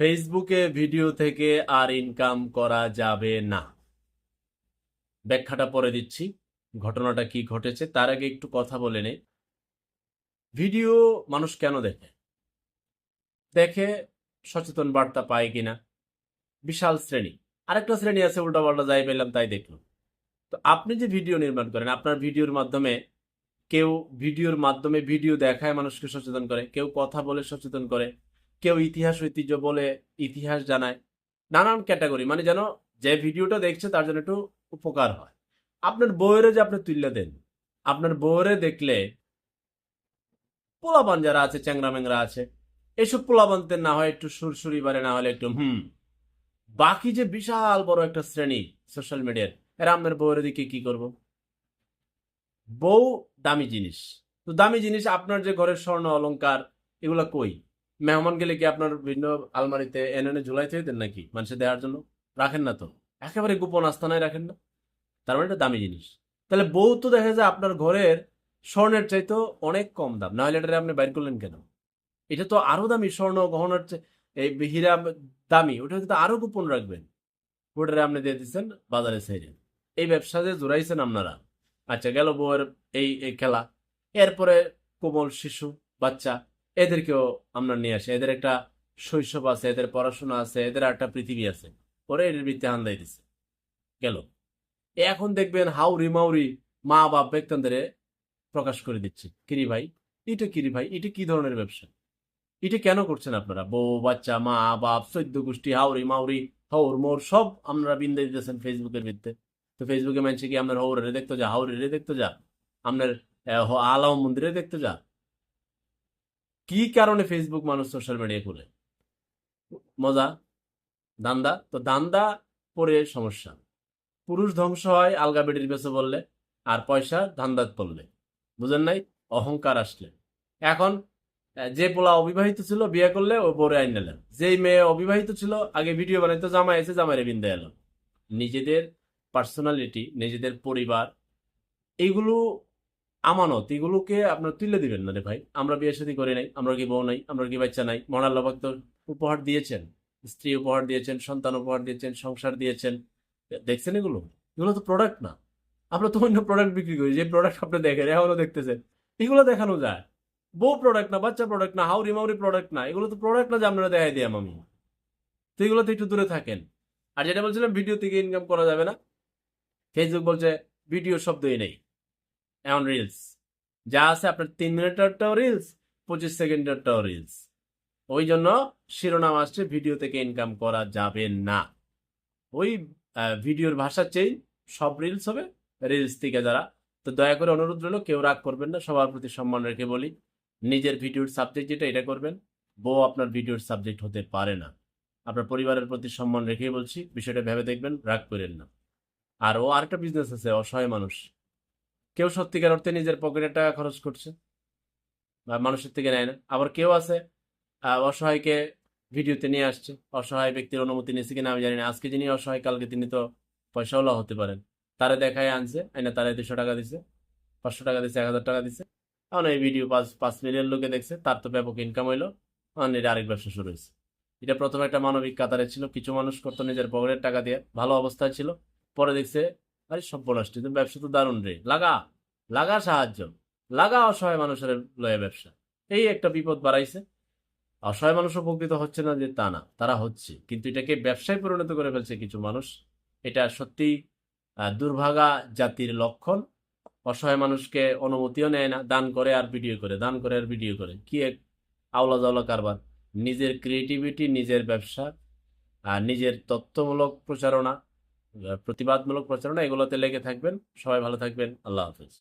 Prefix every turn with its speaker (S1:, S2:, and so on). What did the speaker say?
S1: ফেসবুকে ভিডিও থেকে আর ইনকাম করা যাবে না। ব্যাখ্যাটা পরে দিচ্ছি, ঘটনাটা কি ঘটেছে তার আগে একটু কথা বলে নেই। ভিডিও মানুষ কেন দেখে? দেখে সচেতন বার্তা পায় কিনা, বিশাল শ্রেণী। আরেকটা শ্রেণী আছে উল্টাপাল্টা যাই পেলাম তাই দেখলো। তো আপনি যে ভিডিও নির্মাণ করেন, আপনার ভিডিওর মাধ্যমে কেউ ভিডিও দেখায় মানুষকে সচেতন করে, কেউ কথা বলে সচেতন করে, কেউ ইতিহাস ঐতিহ্য বলে ইতিহাস জানায়। নানান ক্যাটাগরি, মানে যেন যে ভিডিওটা দেখছে তার জন্য একটু উপকার হয়। আপনার বউয়েরে যে আপনি তুললে দেন, আপনার বউয়েরে দেখলে পোলাপান যারা আছে, চ্যাংরা ম্যাংরা আছে, এসব পোলাপানদের না হয় একটু সুরসুরি বারে, না হলে একটু বাকি যে বিশাল বড় একটা শ্রেণী সোশ্যাল মিডিয়ার, এরা আপনার বউয়ের দিকে কি করব? বউ দামি জিনিস। তো দামি জিনিস আপনার যে ঘরের স্বর্ণ অলংকার, এগুলা কই? মেহমান গেলে কি আপনার বিভিন্ন আলমারিতে এনে এনে ঝুলাই থেকে দেন নাকি মানুষের দেওয়ার জন্য? রাখেন না তো, একেবারে গোপন আস্তানায় রাখেন না। তার মানে এটা দামি জিনিস। তাহলে বউ তো দেখা যায় আপনার ঘরের স্বর্ণের চাইতেও অনেক কম দাম, না হলে এটা আপনি বাইর করলেন কেন? এটা তো আরো দামি, স্বর্ণ গহনার এই হীরা দামি, ওটা তো আরো গোপন রাখবেন। ওটারে আপনি দিয়ে দিচ্ছেন বাজারে ছেড়ে। এই ব্যবসা যে জোড়াইছেন আপনারা। আচ্ছা, গেল বউয়ের এই এই খেলা। এরপরে কোমল শিশু, বাচ্চা, এদেরকেও আমরা নিয়ে আসি। এদের একটা শৈশব আছে, এদের পড়াশোনা আছে, এদের একটা পৃথিবী আছে। ওরে এর ভিত্তি হান্দাই দিছে। গেল এখন দেখবেন হাউরি মাউরি মা বাপ ব্যক্তান্তরে প্রকাশ করে দিচ্ছে। কিরি ভাই, এটা কিরি ভাই, এটা কি ধরনের ব্যবসা? এটা কেন করছেন আপনারা? বউ বাচ্চা, মা বাপ, চৈদ্দ গোষ্ঠী, হাউরি মাউরি, হৌর মোর সব আপনারা বিন্দা দিতেছেন ফেসবুকের ভিত্তে। তো ফেসবুকে মানছে কি আপনার হৌরে দেখতে যা, হাউরে দেখতে যা, আপনার আলাও মন্দিরে দেখতে যা। কি কারণে ফেসবুক মানুষ সোশ্যাল মিডিয়া খুলে? মজা, দান্দা। তো দান্দা পরে সমস্যা। পুরুষ ধ্বংস হয় আলগা বেটির পেছে বললে, আর পয়সা ধান্দাত পড়লে। বুঝেন নাই? অহংকার আসলে। এখন যে পোলা অবিবাহিত ছিল বিয়ে করলে ও বরে আইন নিলেন, যেই মেয়ে অবিবাহিত ছিল আগে ভিডিও বানাইতো, জামাই এসে জামাইরে বিন্দা এলো। নিজেদের পার্সোনালিটি, নিজেদের পরিবার, এইগুলো আমানত, এগুলোকে আপনার তুলে দিবেন না রে ভাই। আমরা বিয়ে শাদী করি নাই, আমরা কি বউ নাই, আমরা কি বাচ্চা নাই? মহান আল্লাহ পাক তো উপহার দিয়েছেন, স্ত্রী উপহার দিয়েছেন, সন্তান উপহার দিয়েছেন, সংসার দিয়েছেন। দেখছেন এগুলো? এগুলো তো প্রোডাক্ট না। আমরা তো অন্য প্রোডাক্ট বিক্রি করি, যে প্রোডাক্ট আপনি দেখেন এখনো দেখতেছেন। এগুলো দেখানো যায়। বউ প্রোডাক্ট না, বাচ্চা প্রোডাক্ট না, হাউরি মাউরি প্রোডাক্ট না, এগুলো তো প্রোডাক্ট না যে আপনারা দেখাই দিয়াম আমি। তো এগুলোতে একটু দূরে থাকেন। আর যেটা বলছিলাম ভিডিও থেকে ইনকাম করা যাবে না, ফেসবুক বলছে ভিডিও শব্দই নেই, এখন রিলস যা আছে আপনার 3 মিনিটেরটাও রিলস, 25 সেকেন্ডেরটাও রিলস। ওই জন্য শিরোনাম আসছে ভিডিও থেকে ইনকাম করা যাবে না। ওই ভিডিওর ভাষা চেঞ্জ, সব রিলস হবে রিলস থেকে যারা। তো দয়া করে অনুরোধ রইল, কেউ রাগ করবেন না, সবার প্রতি সম্মান রেখে বলি, নিজের ভিডিওর সাবজেক্ট যেটা এটা করবেন। বউ আপনার ভিডিওর সাবজেক্ট হতে পারে না। আপনার পরিবারের প্রতি সম্মান রেখেই বলছি, বিষয়টা ভেবে দেখবেন, রাগ করেন না। আর ও আরেকটা বিজনেস আছে, অসহায় মানুষ। কেউ সত্যিকার অর্থে নিজের পকেটের টাকা খরচ করছে, বা মানুষের থেকে নেয় না। আবার কেউ আছে অসহায়কে ভিডিওতে নিয়ে আসছে। অসহায় ব্যক্তির অনুমতি নিয়েছে কিনা আমি জানি না। আজকে যিনি অসহায়, কালকে তিনি তো পয়সাওয়ালা হতে পারেন। তারা দেখায় আনছে, আইনা তারা 200 টাকা দিছে, 500 টাকা দিছে, 1000 টাকা দিছে। এখন এই ভিডিও 5 মিলিয়ন লোকে দেখছে, তার তো ব্যাপক ইনকাম হইলো। এখন এটা আরেক ব্যবসা শুরু হয়েছে। এটা প্রথমে একটা মানবিক কাতারে ছিল, কিছু মানুষ করতো নিজের পকেটের টাকা দিয়ে, ভালো অবস্থায় ছিল। পরে দেখছে আরে সর্বনাশ, কিন্তু ব্যবসা তো দারুণ রে, লাগা লাগা সাহায্য, লাগা অসহায় মানুষের লয়ে ব্যবসা। এই একটা বিপদ বাড়াইছে। অসহায় মানুষ উপকৃত হচ্ছে না যে তা না, তারা হচ্ছে, কিন্তু এটাকে ব্যবসায় পরিণত করে ফেলছে কিছু মানুষ। এটা সত্যি দুর্ভাগা জাতির লক্ষণ। অসহায় মানুষকে অনুমতিও নেয় না, দান করে আর ভিডিও করে, দান করে আর ভিডিও করে, কি এক আওলা জাওলা কারবার। নিজের ক্রিয়েটিভিটি, নিজের ব্যবসা, আর নিজের তথ্যমূলক প্রচারণা, প্রতিবাদমূলক প্রচারণা, এগুলোতে লেগে থাকবেন। সবাই ভালো থাকবেন। আল্লাহ হাফিজ।